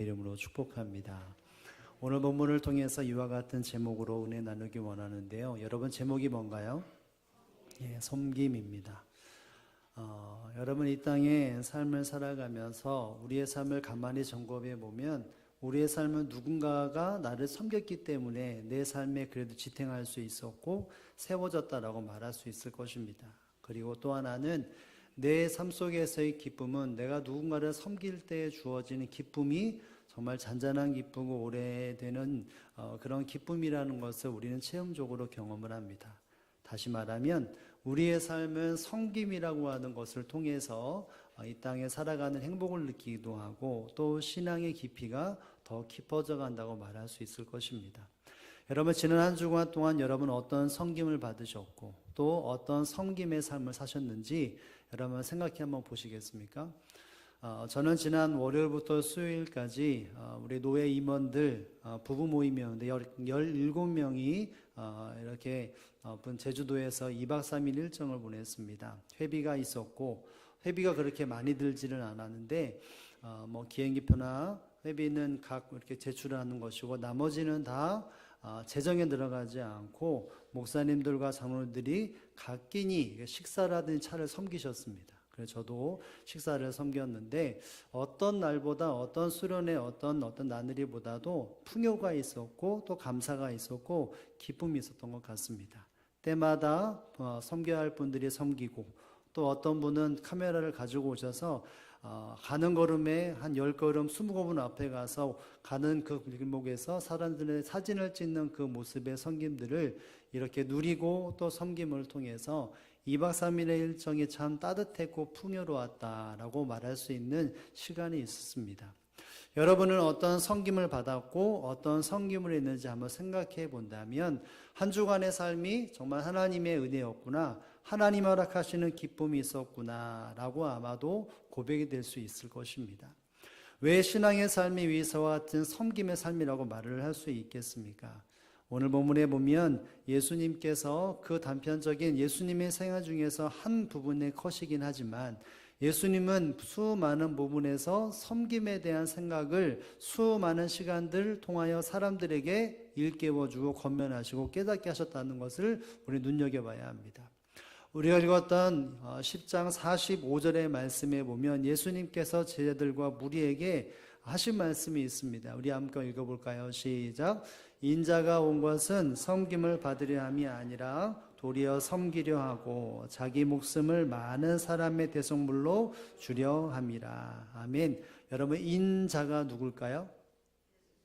이름으로 축복합니다. 오늘 본문을 통해서 이와 같은 제목으로 은혜 나누기 원하는데요. 여러분 제목이 뭔가요? 섬김입니다. 여러분 이 땅에 삶을 살아가면서 우리의 삶을 가만히 점검해 보면 우리의 삶은 누군가가 나를 섬겼기 때문에 내 삶에 그래도 지탱할 수 있었고 세워졌다라고 말할 수 있을 것입니다. 그리고 또 하나는 내 삶 속에서의 기쁨은 내가 누군가를 섬길 때 주어지는 기쁨이 정말 잔잔한 기쁘고 오래되는 그런 기쁨이라는 것을 우리는 체험적으로 경험을 합니다. 다시 말하면 우리의 삶은 섬김이라고 하는 것을 통해서 이 땅에 살아가는 행복을 느끼기도 하고 또 신앙의 깊이가 더 깊어져 간다고 말할 수 있을 것입니다. 여러분 지난 한 주간 동안 여러분 어떤 섬김을 받으셨고 또 어떤 섬김의 삶을 사셨는지 여러분 생각해 한번 보시겠습니까? 저는 지난 월요일부터 수요일까지 우리 노예 임원들 부부 모임이었는데 17명이 이렇게 제주도에서 2박 3일 일정을 보냈습니다. 회비가 있었고 회비가 그렇게 많이 들지는 않았는데 비행기표나 회비는 각 이렇게 제출하는 것이고 나머지는 다 재정에 들어가지 않고 목사님들과 장로들이 각기니 식사라든지 차를 섬기셨습니다. 그래서 저도 식사를 섬겼는데 어떤 날보다 어떤 수련회 어떤 나들이보다도 풍요가 있었고 또 감사가 있었고 기쁨이 있었던 것 같습니다. 때마다 섬겨야 할 분들이 섬기고 또 어떤 분은 카메라를 가지고 오셔서 가는 걸음에 한 10걸음 20걸음 앞에 가서 가는 그 길목에서 사람들의 사진을 찍는 그 모습의 섬김들을 이렇게 누리고 또 섬김을 통해서 2박 3일의 일정이 참 따뜻했고 풍요로웠다라고 말할 수 있는 시간이 있었습니다. 여러분은 어떤 섬김을 받았고 어떤 섬김을 했는지 한번 생각해 본다면 한 주간의 삶이 정말 하나님의 은혜였구나, 하나님 허락하시는 기쁨이 있었구나 라고 아마도 고백이 될 수 있을 것입니다. 왜 신앙의 삶이 위서와 같은 섬김의 삶이라고 말을 할 수 있겠습니까? 오늘 본문에 보면 예수님께서 그 단편적인 예수님의 생활 중에서 한 부분의 컷이긴 하지만 예수님은 수많은 부분에서 섬김에 대한 생각을 수많은 시간들 통하여 사람들에게 일깨워주고 권면하시고 깨닫게 하셨다는 것을 우리 눈여겨봐야 합니다. 우리가 읽었던 10장 45절의 말씀에 보면 예수님께서 제자들과 무리에게 하신 말씀이 있습니다. 우리 함께 읽어볼까요? 시작. 인자가 온 것은 섬김을 받으려 함이 아니라 도리어 섬기려 하고 자기 목숨을 많은 사람의 대속물로 주려 함이라. 아멘. 여러분 인자가 누굴까요?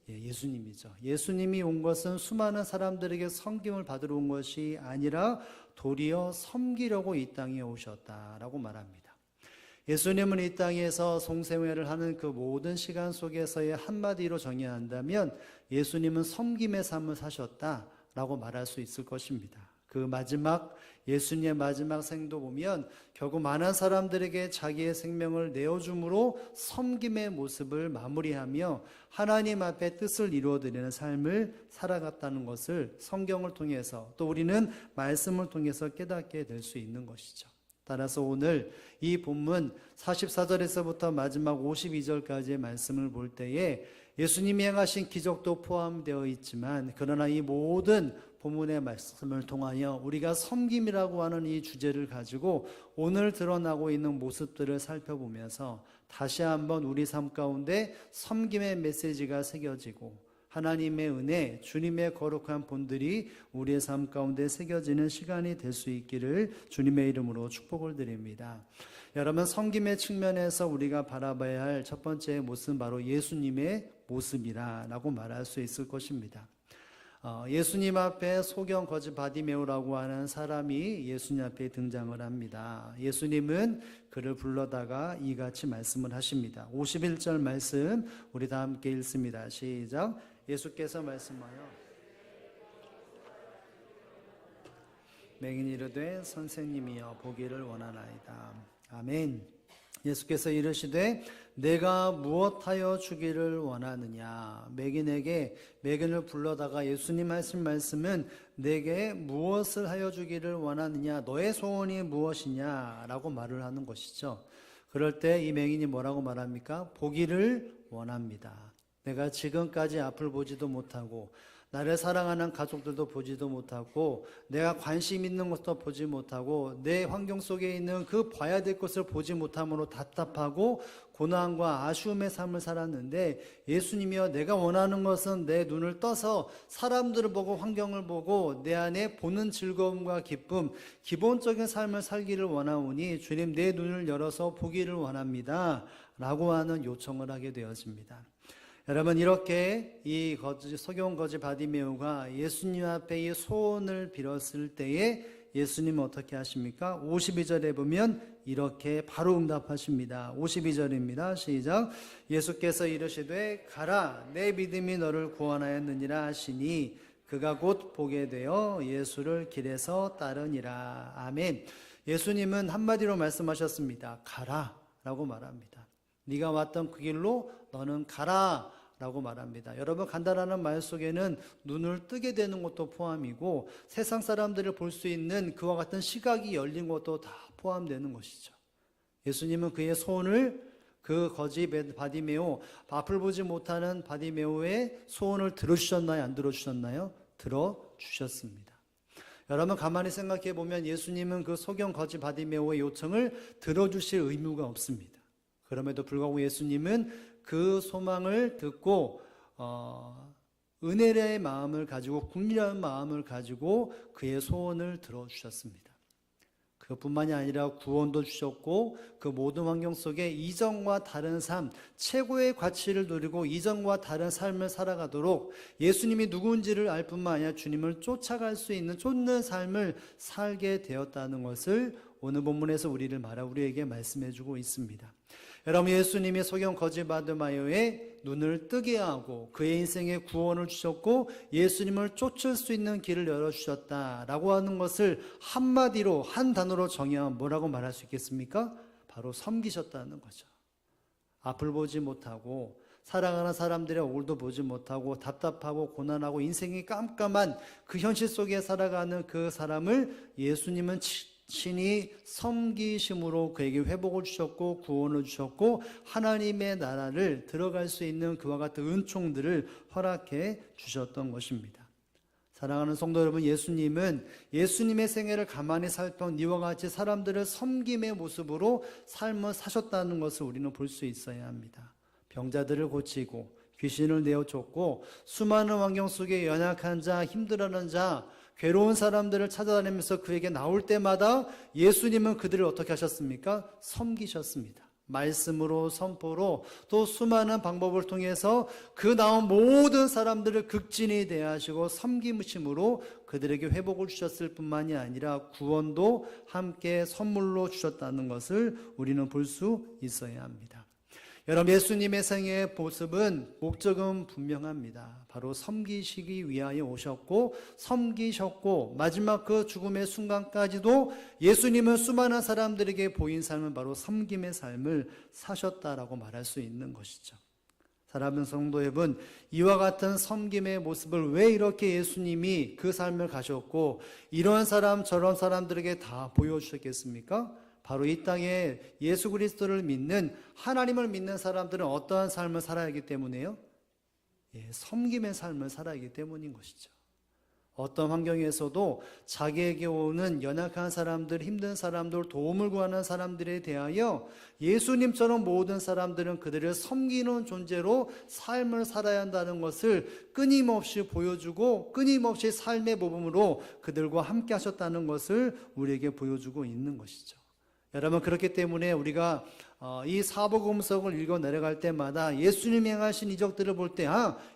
예수님이죠. 예수님이 온 것은 수많은 사람들에게 섬김을 받으러 온 것이 아니라 도리어 섬기려고 이 땅에 오셨다라고 말합니다. 예수님은 이 땅에서 성생애를 하는 그 모든 시간 속에서의 한마디로 정의한다면 예수님은 섬김의 삶을 사셨다라고 말할 수 있을 것입니다. 그 마지막 예수님의 마지막 생도 보면 결국 많은 사람들에게 자기의 생명을 내어줌으로 섬김의 모습을 마무리하며 하나님 앞에 뜻을 이루어드리는 삶을 살아갔다는 것을 성경을 통해서 또 우리는 말씀을 통해서 깨닫게 될 수 있는 것이죠. 따라서 오늘 이 본문 44절에서부터 마지막 52절까지의 말씀을 볼 때에 예수님이 행하신 기적도 포함되어 있지만 그러나 이 모든 본문의 말씀을 통하여 우리가 섬김이라고 하는 이 주제를 가지고 오늘 드러나고 있는 모습들을 살펴보면서 다시 한번 우리 삶 가운데 섬김의 메시지가 새겨지고 하나님의 은혜, 주님의 거룩한 본들이 우리의 삶 가운데 새겨지는 시간이 될 수 있기를 주님의 이름으로 축복을 드립니다. 여러분 섬김의 측면에서 우리가 바라봐야 할 첫 번째 모습은 바로 예수님의 모습이라고 말할 수 있을 것입니다. 예수님 앞에 소경 거지 바디메오라고 하는 사람이 예수님 앞에 등장을 합니다. 예수님은 그를 불러다가 이같이 말씀을 하십니다. 51절 말씀 우리 다 함께 읽습니다. 시작. 예수께서 말씀하여 맹인이 이르되 선생님이여 보기를 원하나이다. 아멘. 예수께서 이르시되 내가 무엇하여 주기를 원하느냐. 맹인을 불러다가 예수님 하신 말씀은 내게 무엇을 하여 주기를 원하느냐, 너의 소원이 무엇이냐 라고 말을 하는 것이죠. 그럴 때 이 맹인이 뭐라고 말합니까? 보기를 원합니다. 내가 지금까지 앞을 보지도 못하고 나를 사랑하는 가족들도 보지도 못하고 내가 관심 있는 것도 보지 못하고 내 환경 속에 있는 그 봐야 될 것을 보지 못함으로 답답하고 고난과 아쉬움의 삶을 살았는데, 예수님이여, 내가 원하는 것은 내 눈을 떠서 사람들을 보고 환경을 보고 내 안에 보는 즐거움과 기쁨, 기본적인 삶을 살기를 원하오니 주님, 내 눈을 열어서 보기를 원합니다 라고 하는 요청을 하게 되었습니다. 여러분, 이렇게 이 소경 거지 바디메오가 예수님 앞에 이 소원을 빌었을 때에 예수님은 어떻게 하십니까? 52절에 보면 이렇게 바로 응답하십니다. 52절입니다. 시작. 예수께서 이르시되 가라, 내 믿음이 너를 구원하였느니라 하시니 그가 곧 보게 되어 예수를 길에서 따르니라. 아멘. 예수님은 한마디로 말씀하셨습니다. 가라 라고 말합니다. 네가 왔던 그 길로 너는 가라 라고 말합니다. 여러분, 간다라는 말 속에는 눈을 뜨게 되는 것도 포함이고 세상 사람들을 볼 수 있는 그와 같은 시각이 열린 것도 다 포함되는 것이죠. 예수님은 그의 소원을, 그 거지 바디메오, 앞을 보지 못하는 바디메오의 소원을 들어주셨나요? 안 들어주셨나요? 들어주셨습니다. 여러분, 가만히 생각해 보면 예수님은 그 소경 거지 바디메오의 요청을 들어주실 의무가 없습니다. 그럼에도 불구하고 예수님은 그 소망을 듣고 은혜의 마음을 가지고, 국리한 마음을 가지고 그의 소원을 들어주셨습니다. 그뿐만이 아니라 구원도 주셨고 그 모든 환경 속에 이전과 다른 삶, 최고의 가치를 누리고 이전과 다른 삶을 살아가도록 예수님이 누구인지를 알 뿐만 아니라 주님을 쫓아갈 수 있는, 쫓는 삶을 살게 되었다는 것을 오늘 본문에서 우리에게 말씀해주고 있습니다. 여러분, 예수님이 소경 거지 바디메오의 눈을 뜨게 하고 그의 인생에 구원을 주셨고 예수님을 쫓을 수 있는 길을 열어주셨다라고 하는 것을 한마디로, 한 단어로 정의하면 뭐라고 말할 수 있겠습니까? 바로 섬기셨다는 거죠. 앞을 보지 못하고 사랑하는 사람들의 얼굴도 보지 못하고 답답하고 고난하고 인생이 깜깜한 그 현실 속에 살아가는 그 사람을 예수님은 친히 섬기심으로 그에게 회복을 주셨고 구원을 주셨고 하나님의 나라를 들어갈 수 있는 그와 같은 은총들을 허락해 주셨던 것입니다. 사랑하는 성도 여러분, 예수님은 예수님의 생애를 가만히 살펴본 이와 같이 사람들을 섬김의 모습으로 삶을 사셨다는 것을 우리는 볼 수 있어야 합니다. 병자들을 고치고 귀신을 내어쫓고 수많은 환경 속에 연약한 자, 힘들어하는 자, 괴로운 사람들을 찾아다니면서 그에게 나올 때마다 예수님은 그들을 어떻게 하셨습니까? 섬기셨습니다. 말씀으로, 선포로, 또 수많은 방법을 통해서 그 나온 모든 사람들을 극진히 대하시고 섬김으심으로 그들에게 회복을 주셨을 뿐만이 아니라 구원도 함께 선물로 주셨다는 것을 우리는 볼 수 있어야 합니다. 여러분, 예수님의 생애의 모습은, 목적은 분명합니다. 바로 섬기시기 위하여 오셨고 섬기셨고 마지막 그 죽음의 순간까지도 예수님은 수많은 사람들에게 보인 삶은 바로 섬김의 삶을 사셨다라고 말할 수 있는 것이죠. 사랑하는 성도 여러분, 이와 같은 섬김의 모습을 왜 이렇게 예수님이 그 삶을 가셨고 이런 사람 저런 사람들에게 다 보여주셨겠습니까? 바로 이 땅에 예수 그리스도를 믿는, 하나님을 믿는 사람들은 어떠한 삶을 살아야 하기 때문에요? 섬김의 삶을 살아야 하기 때문인 것이죠. 어떤 환경에서도 자기에게 오는 연약한 사람들, 힘든 사람들, 도움을 구하는 사람들에 대하여 예수님처럼 모든 사람들은 그들을 섬기는 존재로 삶을 살아야 한다는 것을 끊임없이 보여주고 끊임없이 삶의 모범으로 그들과 함께 하셨다는 것을 우리에게 보여주고 있는 것이죠. 여러분, 그렇기 때문에 우리가 이 사복음서를 읽어 내려갈 때마다 예수님이 행하신 이적들을 볼 때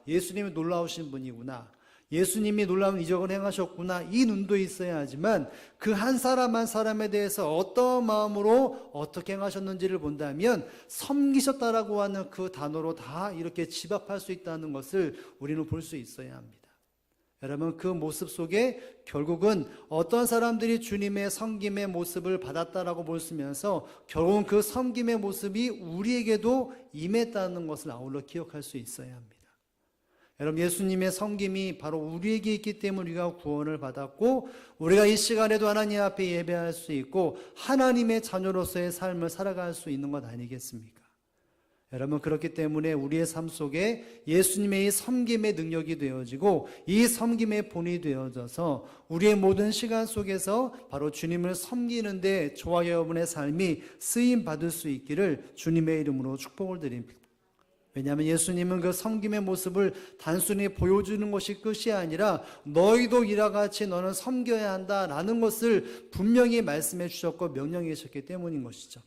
예수님이 놀라우신 분이구나, 예수님이 놀라운 이적을 행하셨구나, 이 눈도 있어야 하지만 그 한 사람 한 사람에 대해서 어떤 마음으로 어떻게 행하셨는지를 본다면 섬기셨다라고 하는 그 단어로 다 이렇게 집합할 수 있다는 것을 우리는 볼 수 있어야 합니다. 여러분, 그 모습 속에 결국은 어떤 사람들이 주님의 섬김의 모습을 받았다라고 보시면서 결국은 그 섬김의 모습이 우리에게도 임했다는 것을 아울러 기억할 수 있어야 합니다. 여러분, 예수님의 섬김이 바로 우리에게 있기 때문에 우리가 구원을 받았고 우리가 이 시간에도 하나님 앞에 예배할 수 있고 하나님의 자녀로서의 삶을 살아갈 수 있는 것 아니겠습니까? 여러분, 그렇기 때문에 우리의 삶 속에 예수님의 이 섬김의 능력이 되어지고 이 섬김의 본이 되어져서 우리의 모든 시간 속에서 바로 주님을 섬기는데 저와 여러분의 삶이 쓰임 받을 수 있기를 주님의 이름으로 축복을 드립니다. 왜냐하면 예수님은 그 섬김의 모습을 단순히 보여주는 것이 끝이 아니라 너희도 이와 같이 너는 섬겨야 한다라는 것을 분명히 말씀해 주셨고 명령해 주셨기 때문인 것이죠.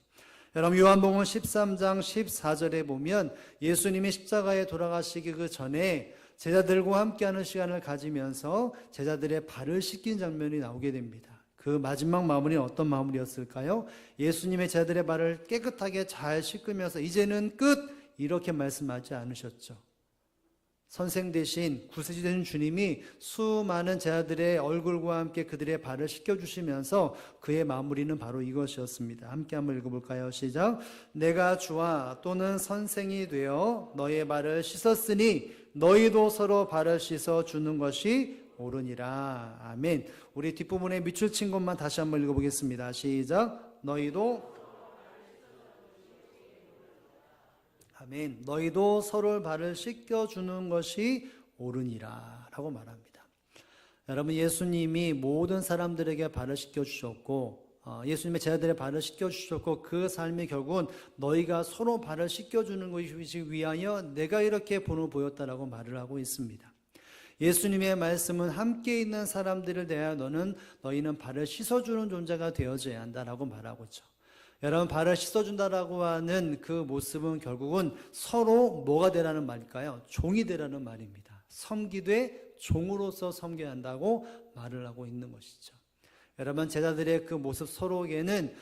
여러분, 요한복음 13장 14절에 보면 예수님이 십자가에 돌아가시기 그 전에 제자들과 함께하는 시간을 가지면서 제자들의 발을 씻긴 장면이 나오게 됩니다. 그 마지막 마무리는 어떤 마무리였을까요? 예수님의 제자들의 발을 깨끗하게 잘 씻으면서 이제는 끝! 이렇게 말씀하지 않으셨죠. 선생 대신 구세주 되는 주님이 수많은 제자들의 얼굴과 함께 그들의 발을 씻겨주시면서 그의 마무리는 바로 이것이었습니다. 함께 한번 읽어볼까요? 시작. 내가 주와 또는 선생이 되어 너의 발을 씻었으니 너희도 서로 발을 씻어주는 것이 옳으니라. 아멘. 우리 뒷부분에 밑줄 친 것만 다시 한번 읽어보겠습니다. 시작. 너희도 아멘. 너희도 서로의 발을 씻겨주는 것이 옳으니라 라고 말합니다. 여러분, 예수님이 모든 사람들에게 발을 씻겨주셨고 예수님의 제자들의 발을 씻겨주셨고 그 삶이 결국은 너희가 서로 발을 씻겨주는 것이기 위하여 내가 이렇게 본을 보였다라고 말을 하고 있습니다. 예수님의 말씀은 함께 있는 사람들을 대하여 너희는 발을 씻어주는 존재가 되어져야 한다라고 말하고 있죠. 여러분, 발을 씻어준다라고 하는 그 모습은 결국은 서로 뭐가 되라는 말일까요? 종이 되라는 말입니다. 섬기되 종으로서 섬겨야 한다고 말을 하고 있는 것이죠. 여러분, 제자들의 그 모습 서로에게는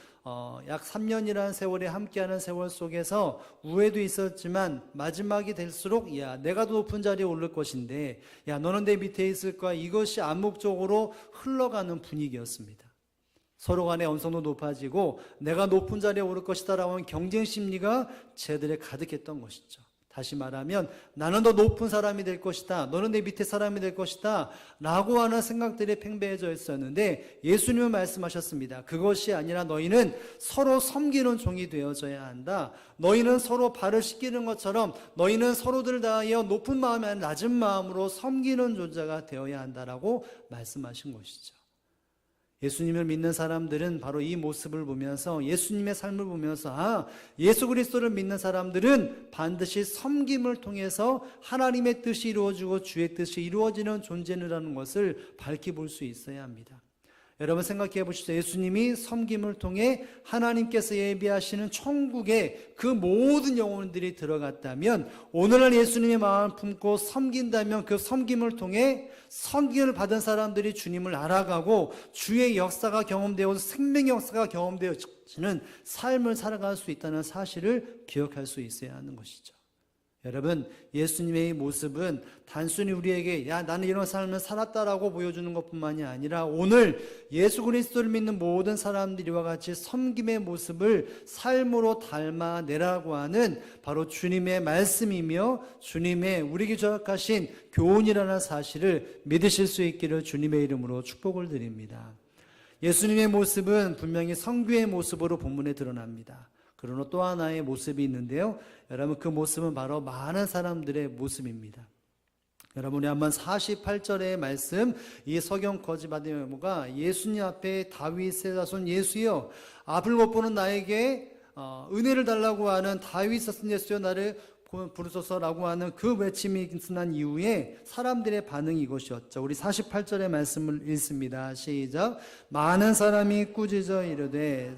약 3년이라는 세월에 함께하는 세월 속에서 우애도 있었지만 마지막이 될수록 야, 내가 더 높은 자리에 오를 것인데 야, 너는 내 밑에 있을 거야. 이것이 암묵적으로 흘러가는 분위기였습니다. 서로 간의 언성도 높아지고 내가 높은 자리에 오를 것이다 라고 하는 경쟁 심리가 제들에 가득했던 것이죠. 다시 말하면 나는 더 높은 사람이 될 것이다, 너는 내 밑에 사람이 될 것이다 라고 하는 생각들이 팽배해져 있었는데 예수님은 말씀하셨습니다. 그것이 아니라 너희는 서로 섬기는 종이 되어져야 한다. 너희는 서로 발을 씻기는 것처럼 너희는 서로들 다하여 높은 마음이 아니라 낮은 마음으로 섬기는 존재가 되어야 한다라고 말씀하신 것이죠. 예수님을 믿는 사람들은 바로 이 모습을 보면서 예수님의 삶을 보면서 예수 그리스도를 믿는 사람들은 반드시 섬김을 통해서 하나님의 뜻이 이루어지고 주의 뜻이 이루어지는 존재라는 것을 밝히 볼 수 있어야 합니다. 여러분, 생각해 보십시오. 예수님이 섬김을 통해 하나님께서 예비하시는 천국에 그 모든 영혼들이 들어갔다면 오늘날 예수님의 마음을 품고 섬긴다면 그 섬김을 통해 섬김을 받은 사람들이 주님을 알아가고 주의 역사가 경험되어서 생명의 역사가 경험되어지는 삶을 살아갈 수 있다는 사실을 기억할 수 있어야 하는 것이죠. 여러분, 예수님의 모습은 단순히 우리에게 야, 나는 이런 삶을 살았다라고 보여주는 것뿐만이 아니라 오늘 예수 그리스도를 믿는 모든 사람들이와 같이 섬김의 모습을 삶으로 닮아내라고 하는 바로 주님의 말씀이며 주님의 우리에게 저약하신 교훈이라는 사실을 믿으실 수 있기를 주님의 이름으로 축복을 드립니다. 예수님의 모습은 분명히 성교의 모습으로 본문에 드러납니다. 그러나 또 하나의 모습이 있는데요, 여러분, 그 모습은 바로 많은 사람들의 모습입니다. 여러분이 한번 48절의 말씀, 이 서경 거지 바디메오가 예수님 앞에 다윗의 자손 예수여 앞을 못 보는 나에게 은혜를 달라고 하는 다윗의 자손 예수여 나를 부르소서라고 하는 그 외침이 끝난 이후에 사람들의 반응이 이것이었죠. 우리 48절의 말씀을 읽습니다. 시작. 많은 사람이 꾸짖어 이르되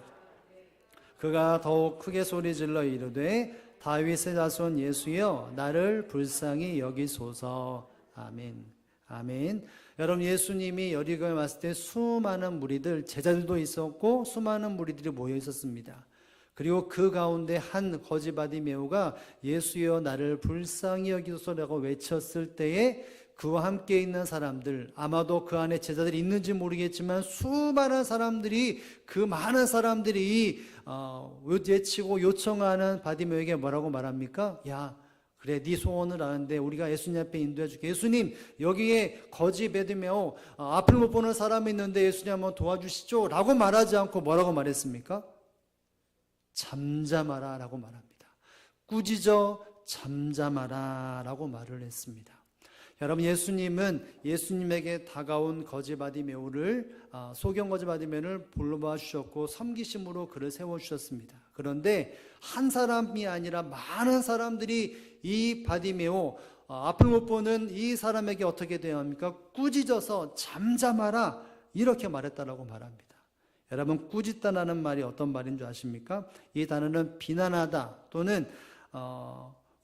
그가 더욱 크게 소리질러 이르되 다윗의 자손 예수여 나를 불쌍히 여기소서. 아멘. 아멘. 여러분, 예수님이 여리고에 왔을 때 수많은 무리들, 제자들도 있었고 수많은 무리들이 모여 있었습니다. 그리고 그 가운데 한 거지 바디메오가 예수여 나를 불쌍히 여기소서라고 외쳤을 때에 그와 함께 있는 사람들, 아마도 그 안에 제자들이 있는지 모르겠지만 수많은 사람들이, 그 많은 사람들이 외치고 요청하는 바디메오에게 뭐라고 말합니까? 야, 그래, 네 소원을 아는데 우리가 예수님 앞에 인도해 줄게. 예수님, 여기에 거지 바디메오 앞을 못 보는 사람이 있는데 예수님 한번 도와주시죠 라고 말하지 않고 뭐라고 말했습니까? 잠잠하라 라고 말합니다. 꾸짖어 잠잠하라 라고 말을 했습니다. 여러분, 예수님은 예수님에게 다가온 거지 바디메오를 소경 거지 바디메오를 불러봐 주셨고 섬기심으로 그를 세워주셨습니다. 그런데 한 사람이 아니라 많은 사람들이 이 바디메오 앞을 못 보는 이 사람에게 어떻게 대합니까? 꾸짖어서 잠잠하라 이렇게 말했다라고 말합니다. 여러분, 꾸짖다라는 말이 어떤 말인 줄 아십니까? 이 단어는 비난하다 또는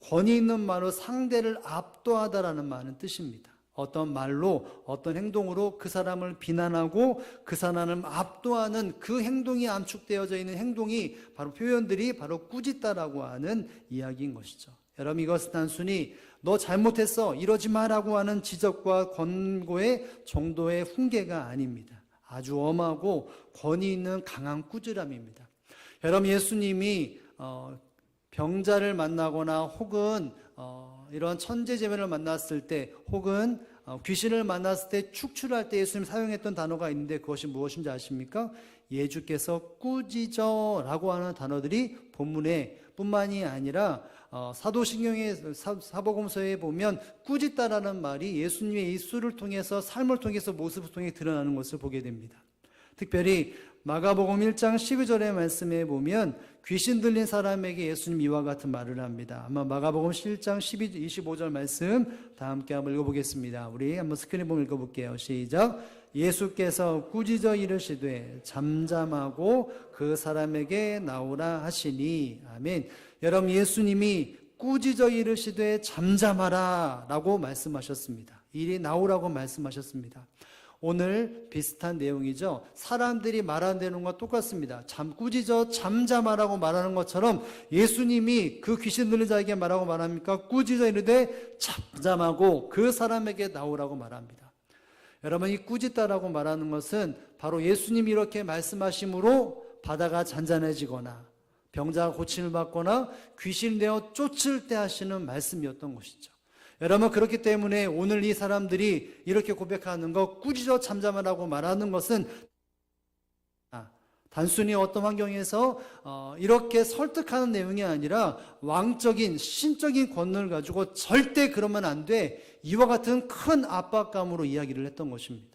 권위 있는 말로 상대를 압도하다라는 말은 뜻입니다. 어떤 말로 어떤 행동으로 그 사람을 비난하고 그 사람을 압도하는 그 행동이 암축되어져 있는 행동이 바로 표현들이 바로 꾸짖다라고 하는 이야기인 것이죠. 여러분, 이것은 단순히 너 잘못했어 이러지 마라고 하는 지적과 권고의 정도의 훈계가 아닙니다. 아주 엄하고 권위 있는 강한 꾸지람입니다. 여러분, 예수님이 병자를 만나거나 혹은 이런 천재지변을 만났을 때 혹은 귀신을 만났을 때 축출할 때 예수님 사용했던 단어가 있는데 그것이 무엇인지 아십니까? 예주께서 꾸짖어라고 하는 단어들이 본문에 뿐만이 아니라 사도신경의 사복음서에 보면 꾸짖다라는 말이 예수님의 입술을 통해서 삶을 통해서 모습을 통해 드러나는 것을 보게 됩니다. 특별히 마가복음 1장 12절의 말씀에 보면 귀신 들린 사람에게 예수님 이와 같은 말을 합니다. 아마 마가복음 1장 25절 말씀 다 함께 한번 읽어보겠습니다. 우리 한번 스크린 보면 읽어볼게요. 시작. 예수께서 꾸짖어 이르시되 잠잠하고 그 사람에게 나오라 하시니. 아멘. 여러분, 예수님이 꾸짖어 이르시되 잠잠하라 라고 말씀하셨습니다. 이리 나오라고 말씀하셨습니다. 오늘 비슷한 내용이죠. 사람들이 말하는 내용과 똑같습니다. 꾸짖어 잠잠하라고 말하는 것처럼 예수님이 그 귀신 들린 자에게 말하고 말합니까? 꾸짖어 이르되 잠잠하고 그 사람에게 나오라고 말합니다. 여러분, 이 꾸짖다라고 말하는 것은 바로 예수님이 이렇게 말씀하심으로 바다가 잔잔해지거나 병자가 고침을 받거나 귀신 되어 쫓을 때 하시는 말씀이었던 것이죠. 여러분, 그렇기 때문에 오늘 이 사람들이 이렇게 고백하는 것, 꾸짖어 잠잠하라고 말하는 것은 단순히 어떤 환경에서 이렇게 설득하는 내용이 아니라 왕적인 신적인 권능을 가지고 절대 그러면 안 돼, 이와 같은 큰 압박감으로 이야기를 했던 것입니다.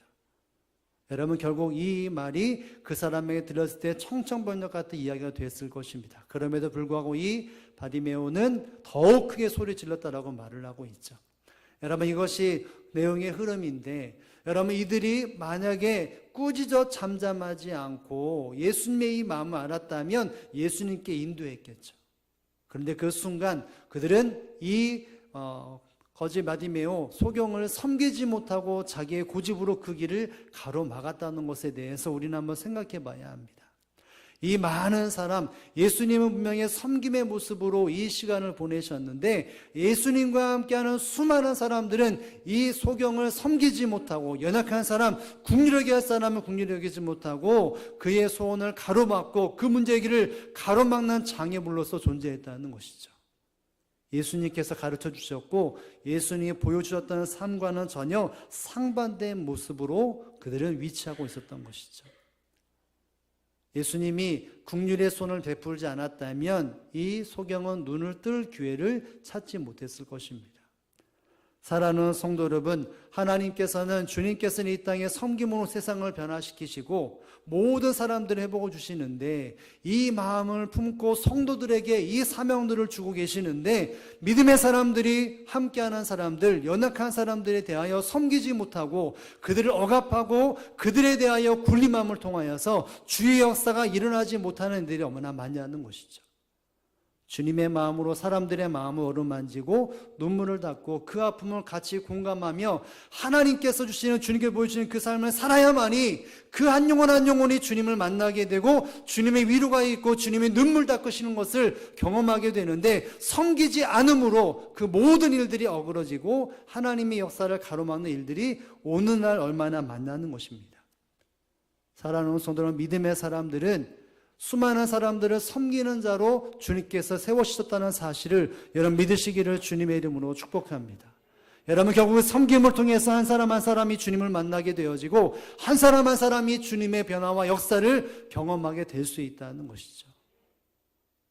여러분, 결국 이 말이 그 사람에게 들렸을 때 청천번역 같은 이야기가 됐을 것입니다. 그럼에도 불구하고 이 바디메오는 더욱 크게 소리 질렀다라고 말을 하고 있죠. 여러분, 이것이 내용의 흐름인데, 여러분, 이들이 만약에 꾸짖어 잠잠하지 않고 예수님의 이 마음을 알았다면 예수님께 인도했겠죠. 그런데 그 순간 그들은 이 거지 바디메오 소경을 섬기지 못하고 자기의 고집으로 그 길을 가로막았다는 것에 대해서 우리는 한번 생각해 봐야 합니다. 이 많은 사람, 예수님은 분명히 섬김의 모습으로 이 시간을 보내셨는데 예수님과 함께하는 수많은 사람들은 이 소경을 섬기지 못하고, 연약한 사람, 국률하게 할 사람은 국률하게 여기지 못하고 그의 소원을 가로막고 그 문제 해결을 가로막는 장애물로서 존재했다는 것이죠. 예수님께서 가르쳐 주셨고 예수님이 보여주셨던 삶과는 전혀 상반된 모습으로 그들은 위치하고 있었던 것이죠. 예수님이 긍휼의 손을 베풀지 않았다면 이 소경은 눈을 뜰 기회를 찾지 못했을 것입니다. 사랑하는 성도 여러분, 하나님께서는 주님께서는 이 땅에 섬김으로 세상을 변화시키시고 모든 사람들을 회복을 주시는데 이 마음을 품고 성도들에게 이 사명들을 주고 계시는데 믿음의 사람들이 함께하는 사람들, 연약한 사람들에 대하여 섬기지 못하고 그들을 억압하고 그들에 대하여 군림함을 통하여서 주의 역사가 일어나지 못하는 일들이 얼마나 많냐는 것이죠. 주님의 마음으로 사람들의 마음을 어루만지고 눈물을 닦고 그 아픔을 같이 공감하며 하나님께서 주시는, 주님께 보여주시는 그 삶을 살아야만이 그 한 영혼 한 영혼이 주님을 만나게 되고 주님의 위로가 있고 주님의 눈물 닦으시는 것을 경험하게 되는데, 섬기지 않음으로 그 모든 일들이 어그러지고 하나님의 역사를 가로막는 일들이 오늘날 얼마나 만나는 것입니다. 사랑하는 성도는, 믿음의 사람들은 수많은 사람들을 섬기는 자로 주님께서 세워주셨다는 사실을 여러분 믿으시기를 주님의 이름으로 축복합니다. 여러분, 결국 섬김을 통해서 한 사람 한 사람이 주님을 만나게 되어지고 한 사람 한 사람이 주님의 변화와 역사를 경험하게 될 수 있다는 것이죠.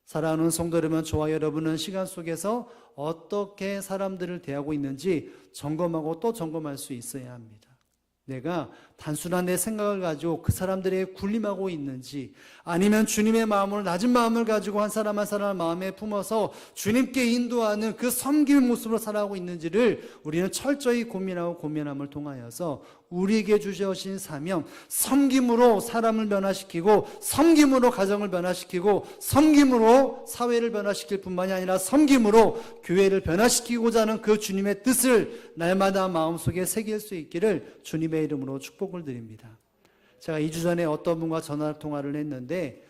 사랑하는 성도 여러분, 저와 여러분은 시간 속에서 어떻게 사람들을 대하고 있는지 점검하고 또 점검할 수 있어야 합니다. 내가 단순한 내 생각을 가지고 그 사람들에게 군림하고 있는지, 아니면 주님의 마음을, 낮은 마음을 가지고 한 사람 한 사람을 마음에 품어서 주님께 인도하는 그 섬김의 모습으로 살아가고 있는지를 우리는 철저히 고민하고 고민함을 통하여서 우리에게 주셔진 사명, 섬김으로 사람을 변화시키고, 섬김으로 가정을 변화시키고, 섬김으로 사회를 변화시킬 뿐만이 아니라 섬김으로 교회를 변화시키고자 하는 그 주님의 뜻을 날마다 마음속에 새길 수 있기를 주님의 이름으로 축복을 드립니다. 제가 2주 전에 어떤 분과 전화 통화를 했는데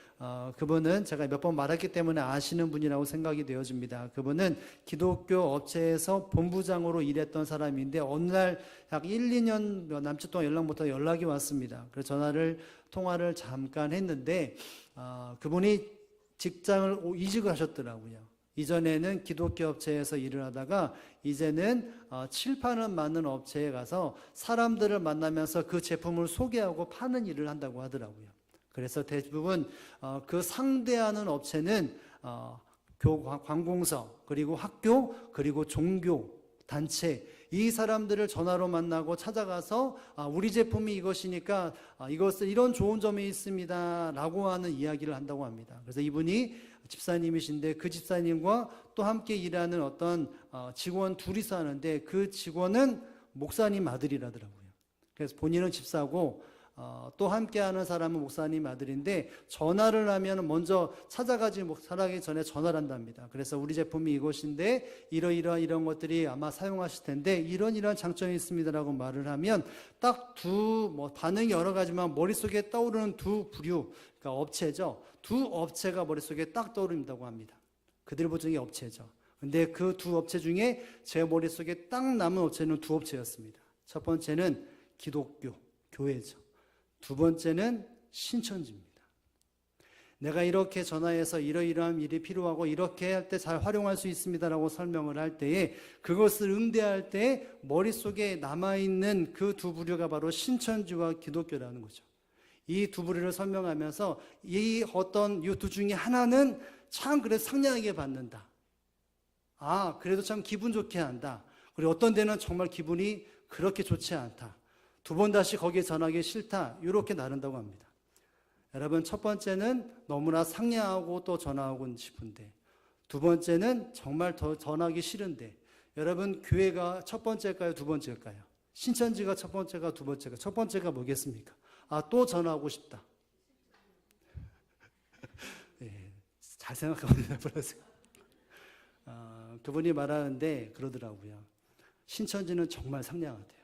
그분은 제가 몇 번 말했기 때문에 아시는 분이라고 생각이 되어집니다. 그분은 기독교 업체에서 본부장으로 일했던 사람인데 어느 날 약 1, 2년 남짓 동안 연락 못하고 연락이 왔습니다. 그래서 통화를 잠깐 했는데 그분이 직장을 이직을 하셨더라고요. 이전에는 기독교 업체에서 일을 하다가 이제는 칠판을 만드는 업체에 가서 사람들을 만나면서 그 제품을 소개하고 파는 일을 한다고 하더라고요. 그래서 대부분 그 상대하는 업체는 관공서, 그리고 학교, 그리고 종교, 단체, 이 사람들을 전화로 만나고 찾아가서 우리 제품이 이것이니까 이것을 이런 좋은 점이 있습니다 라고 하는 이야기를 한다고 합니다. 그래서 이분이 집사님이신데 그 집사님과 또 함께 일하는 어떤 직원 둘이서 하는데 그 직원은 목사님 아들이라더라고요. 그래서 본인은 집사고 또 함께하는 사람은 목사님 아들인데 전화를 하면 먼저 찾아가지 살아가기 전에 전화를 한답니다. 그래서 우리 제품이 이것인데 이런 것들이 아마 사용하실 텐데 이런 장점이 있습니다라고 말을 하면 딱 반응이 여러 가지만 머릿속에 떠오르는 두 부류, 그러니까 업체죠. 두 업체가 머릿속에 딱 떠오른다고 합니다. 그들 보증의 업체죠. 근데 그 두 업체 중에 제 머릿속에 딱 남은 업체는 두 업체였습니다. 첫 번째는 기독교, 교회죠. 두 번째는 신천지입니다. 내가 이렇게 전화해서 이러이러한 일이 필요하고 이렇게 할 때 잘 활용할 수 있습니다라고 설명을 할 때에 그것을 응대할 때 머릿속에 남아있는 그 두 부류가 바로 신천지와 기독교라는 거죠. 이 두 부류를 설명하면서 이 두 중에 하나는 참 그래도 상냥하게 받는다. 그래도 참 기분 좋게 한다. 그리고 어떤 데는 정말 기분이 그렇게 좋지 않다. 두 번 다시 거기에 전하기 싫다. 이렇게 나눈다고 합니다. 여러분, 첫 번째는 너무나 상냥하고 또 전하고 싶은데, 두 번째는 정말 더 전하기 싫은데, 여러분, 교회가 첫 번째일까요? 두 번째일까요? 신천지가 첫 번째가 두 번째가 첫 번째가 뭐겠습니까? 또 전하고 싶다. 네, 잘 생각해보세요. 그분이 말하는데 그러더라고요. 신천지는 정말 상냥하대요.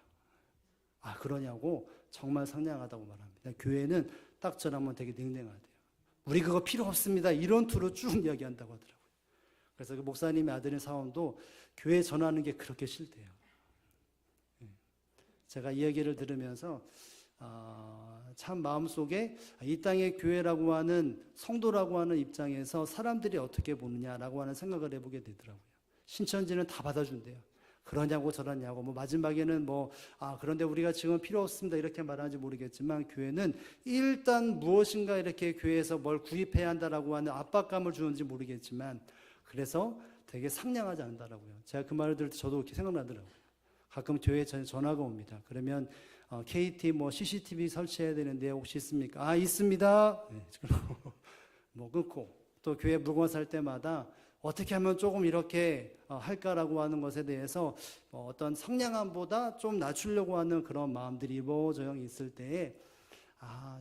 그러냐고? 정말 상냥하다고 말합니다. 교회는 딱 전하면 되게 냉랭하대요. 우리 그거 필요 없습니다. 이런 투로 쭉 이야기한다고 하더라고요. 그래서 그 목사님의 아들인 사원도 교회 전하는 게 그렇게 싫대요. 제가 이 얘기를 들으면서 참 마음속에 이 땅의 교회라고 하는 성도라고 하는 입장에서 사람들이 어떻게 보느냐라고 하는 생각을 해보게 되더라고요. 신천지는 다 받아준대요. 그러냐고 저러냐고 마지막에는 그런데 우리가 지금 필요 없습니다 이렇게 말하는지 모르겠지만 교회는 일단 무엇인가 이렇게 교회에서 뭘 구입해야 한다라고 하는 압박감을 주는지 모르겠지만 그래서 되게 상냥하지 않는다라고요. 제가 그 말을 들을 때 저도 이렇게 생각나더라고요. 가끔 교회에 전화가 옵니다. 그러면 KT CCTV 설치해야 되는데 혹시 있습니까? 있습니다. 네, 끊고 또 교회 물건 살 때마다 어떻게 하면 조금 이렇게 할까라고 하는 것에 대해서 어떤 상냥함보다 좀 낮추려고 하는 그런 마음들이 이모저모 있을 때에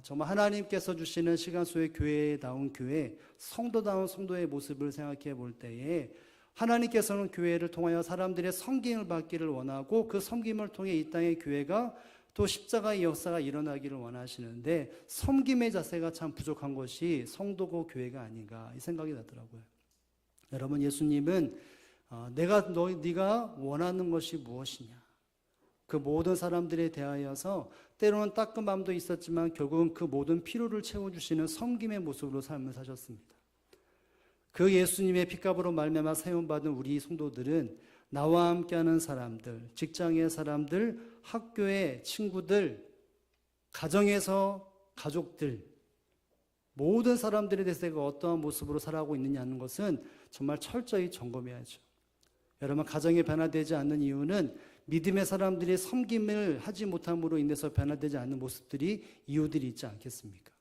정말 하나님께서 주시는 시간 속의 교회다운 교회, 성도다운 성도의 모습을 생각해 볼 때에 하나님께서는 교회를 통하여 사람들의 섬김을 받기를 원하고 그 섬김을 통해 이 땅의 교회가 또 십자가의 역사가 일어나기를 원하시는데 섬김의 자세가 참 부족한 것이 성도고 교회가 아닌가 이 생각이 나더라고요. 여러분, 예수님은 네가 원하는 것이 무엇이냐 그 모든 사람들에 대하여서 때로는 따끔한 마음도 있었지만 결국은 그 모든 필요를 채워주시는 섬김의 모습으로 삶을 사셨습니다. 그 예수님의 핏값으로 말미암아 사용받은 우리 성도들은 나와 함께하는 사람들, 직장의 사람들, 학교의 친구들, 가정에서 가족들 모든 사람들에 대해서 내가 어떠한 모습으로 살아가고 있느냐는 것은 정말 철저히 점검해야죠. 여러분, 가정이 변화되지 않는 이유는 믿음의 사람들이 섬김을 하지 못함으로 인해서 변화되지 않는 모습들이, 이유들이 있지 않겠습니까?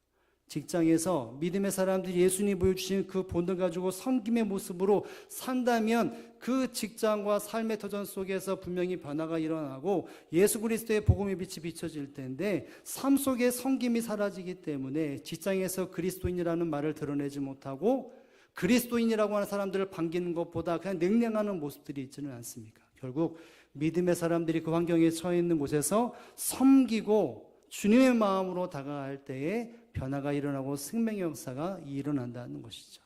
직장에서 믿음의 사람들이 예수님이 보여주신 그 본을 가지고 섬김의 모습으로 산다면 그 직장과 삶의 터전 속에서 분명히 변화가 일어나고 예수 그리스도의 복음의 빛이 비춰질 텐데, 삶 속에 섬김이 사라지기 때문에 직장에서 그리스도인이라는 말을 드러내지 못하고 그리스도인이라고 하는 사람들을 반기는 것보다 그냥 냉랭하는 모습들이 있지는 않습니까? 결국 믿음의 사람들이 그 환경에 처해 있는 곳에서 섬기고 주님의 마음으로 다가갈 때에 변화가 일어나고 생명의 역사가 일어난다는 것이죠.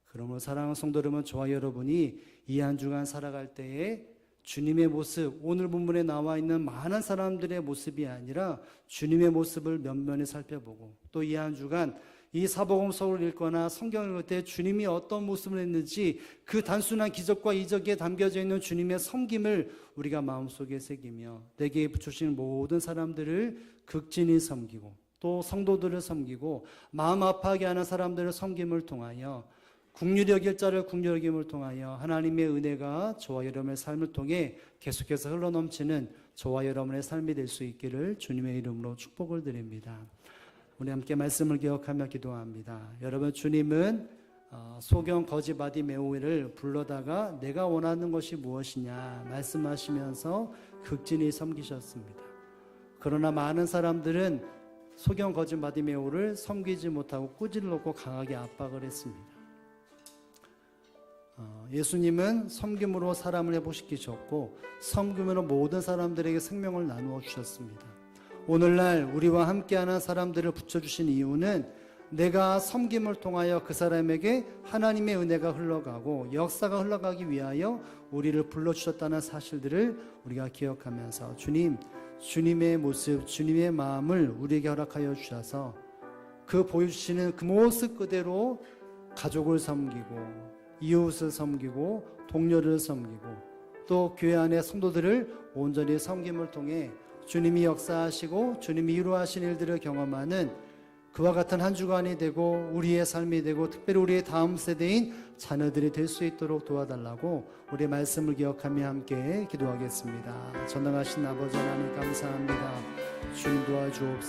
그러므로 사랑하는 성도 여러분, 저와 여러분이 이 한 주간 살아갈 때에 주님의 모습, 오늘 본문에 나와 있는 많은 사람들의 모습이 아니라 주님의 모습을 면면히 살펴보고, 또 이 한 주간 이 사복음서를 읽거나 성경을 읽을 때 주님이 어떤 모습을 했는지 그 단순한 기적과 이적에 담겨져 있는 주님의 섬김을 우리가 마음속에 새기며 내게 주신 모든 사람들을 극진히 섬기고, 또 성도들을 섬기고, 마음 아파하게 하는 사람들을 섬김을 통하여, 긍휼히 여길 자를 긍휼히 여김을 통하여 하나님의 은혜가 저와 여러분의 삶을 통해 계속해서 흘러넘치는 저와 여러분의 삶이 될 수 있기를 주님의 이름으로 축복을 드립니다. 우리 함께 말씀을 기억하며 기도합니다. 여러분, 주님은 소경 거지 바디메오를 불러다가 내가 원하는 것이 무엇이냐 말씀하시면서 극진히 섬기셨습니다. 그러나 많은 사람들은 소경 거지 바디메오를 섬기지 못하고 꾸지를 놓고 강하게 압박을 했습니다. 예수님은 섬김으로 사람을 회복시키셨고 섬김으로 모든 사람들에게 생명을 나누어 주셨습니다. 오늘날 우리와 함께하는 사람들을 붙여주신 이유는 내가 섬김을 통하여 그 사람에게 하나님의 은혜가 흘러가고 역사가 흘러가기 위하여 우리를 불러주셨다는 사실들을 우리가 기억하면서 주님의 모습, 주님의 마음을 우리에게 허락하여 주셔서 그 보여주시는 그 모습 그대로 가족을 섬기고 이웃을 섬기고 동료를 섬기고 또 교회 안의 성도들을 온전히 섬김을 통해 주님이 역사하시고 주님이 이루하신 일들을 경험하는 그와 같은 한 주간이 되고 우리의 삶이 되고 특별히 우리의 다음 세대인 자녀들이 될 수 있도록 도와달라고 우리의 말씀을 기억하며 함께 기도하겠습니다. 전능하신 아버지 하나님 감사합니다. 주님 도와주옵소서.